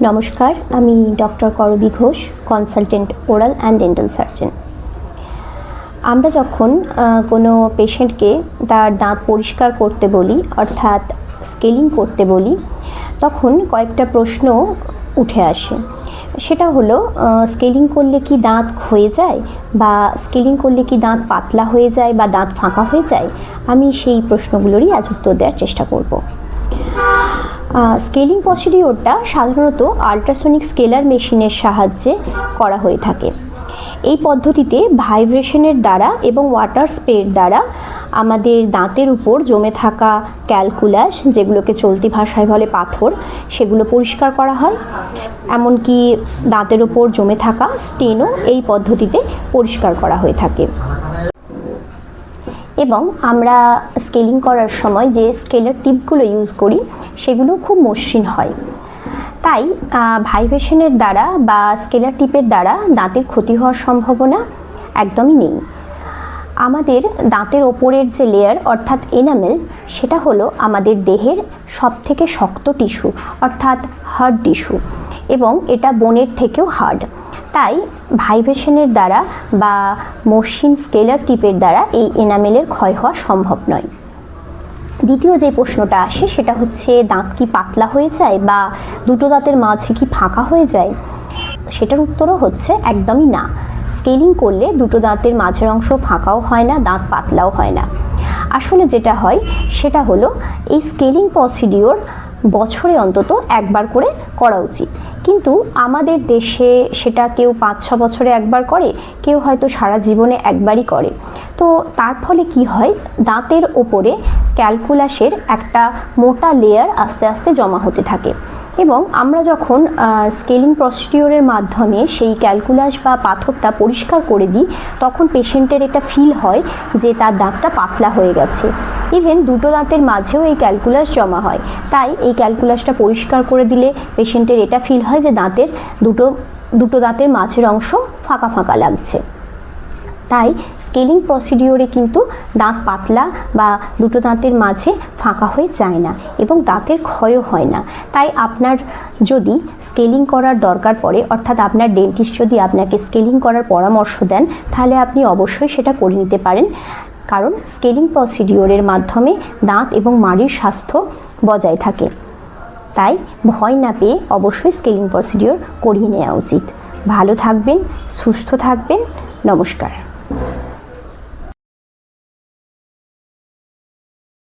নমস্কার, আমি ডক্টর করবী Ghosh, consultant oral and dental surgeon. আমরা যখন কোনো পেশেন্টকে তার দাঁত পরিষ্কার করতে বলি, অর্থাৎ স্কেলিং করতে বলি, তখন কয়েকটা প্রশ্ন উঠে আসে। সেটা হলো, স্কেলিং করলে কি দাঁত ক্ষয়ে যায়, বা স্কেলিং করলে কি দাঁত পাতলা হয়ে যায় বা দাঁত ফাঁকা হয়ে যায়। আমি সেই প্রশ্নগুলোরই আজ উত্তর দেওয়ার চেষ্টা করব। স্কেলিং প্রসিডিওরটা সাধারণত আল্ট্রাসনিক স্কেলার মেশিনের সাহায্যে করা হয়ে থাকে। এই পদ্ধতিতে ভাইব্রেশনের দ্বারা এবং ওয়াটার স্প্রের দ্বারা আমাদের দাঁতের উপর জমে থাকা ক্যালকুলাস, যেগুলোকে চলতি ভাষায় বলে পাথর, সেগুলো পরিষ্কার করা হয়। এমনকি দাঁতের উপর জমে থাকা স্টেনও এই পদ্ধতিতে পরিষ্কার করা হয়ে থাকে। এবং আমরা স্কেলিং করার সময় যে স্কেলার টিপগুলো ইউজ করি সেগুলো খুব মসৃণ হয়। তাই ভাইব্রেশনের দ্বারা বা স্কেলার টিপের দ্বারা দাঁতের ক্ষতি হওয়ার সম্ভাবনা একদমই নেই। আমাদের দাঁতের ওপরের যে লেয়ার অর্থাৎ এনামেল, সেটা হলো আমাদের দেহের সবথেকে শক্ত টিস্যু অর্থাৎ হার্ড টিস্যু, এবং এটা বোনের থেকেও হার্ড। তাই ভাইব্রেশনের দ্বারা বা মসৃণ স্কেলার টিপের দ্বারা এই এনামেলের ক্ষয় হওয়া সম্ভব নয়। দ্বিতীয় যে প্রশ্নটা আসে সেটা হচ্ছে, দাঁত কি পাতলা হয়ে যায় বা দুটো দাঁতের মাঝে কি ফাঁকা হয়ে যায়? সেটার উত্তরও হচ্ছে একদমই না। স্কেলিং করলে দুটো দাঁতের মাঝের অংশ ফাঁকাও হয় না, দাঁত পাতলাও হয় না। আসলে যেটা হয় সেটা হলো, এই স্কেলিং প্রসিডিওর বছরে অন্তত একবার করে করা উচিত। কিন্তু আমাদের দেশে সেটা কেউ 5-6 বছরে একবার করে, কেউ হয়তো সারা জীবনে একবারই করে। তো তার ফলে কি হয়, দাঁতের ওপরে ক্যালকুলাসের একটা মোটা লেয়ার আস্তে আস্তে জমা হতে থাকে, এবং আমরা যখন স্কেলিং প্রসিডিওরের মাধ্যমে সেই ক্যালকুলাস বা পাথরটা পরিষ্কার করে দিই, তখন পেশেন্টের এটা ফিল হয় যে তার দাঁতটা পাতলা হয়ে গেছে। ইভেন দুটো দাঁতের মাঝেও এই ক্যালকুলাস জমা হয়। তাই এই ক্যালকুলাসটা পরিষ্কার করে দিলে পেশেন্টের এটা ফিল হয় যে দাঁতের দুটো দাঁতের মাঝের অংশ ফাঁকা ফাঁকা লাগছে। তাই স্কেলিং প্রসিডিওরে কিন্তু দাঁত পাতলা বা দুটো দাঁতের মাঝে ফাঁকা হয়ে যায় না, এবং দাঁতের ক্ষয়ও হয় না। তাই আপনার যদি স্কেলিং করার দরকার পড়ে, অর্থাৎ আপনার ডেন্টিস্ট যদি আপনাকে স্কেলিং করার পরামর্শ দেন, তাহলে আপনি অবশ্যই সেটা করে নিতে পারেন। কারণ স্কেলিং প্রসিডিওরের মাধ্যমে দাঁত এবং মাড়ির স্বাস্থ্য বজায় থাকে। তাই ভয় না পেয়ে অবশ্যই স্কেলিং প্রসিডিওর করিয়ে নেওয়া উচিত। ভালো থাকবেন, সুস্থ থাকবেন। নমস্কার।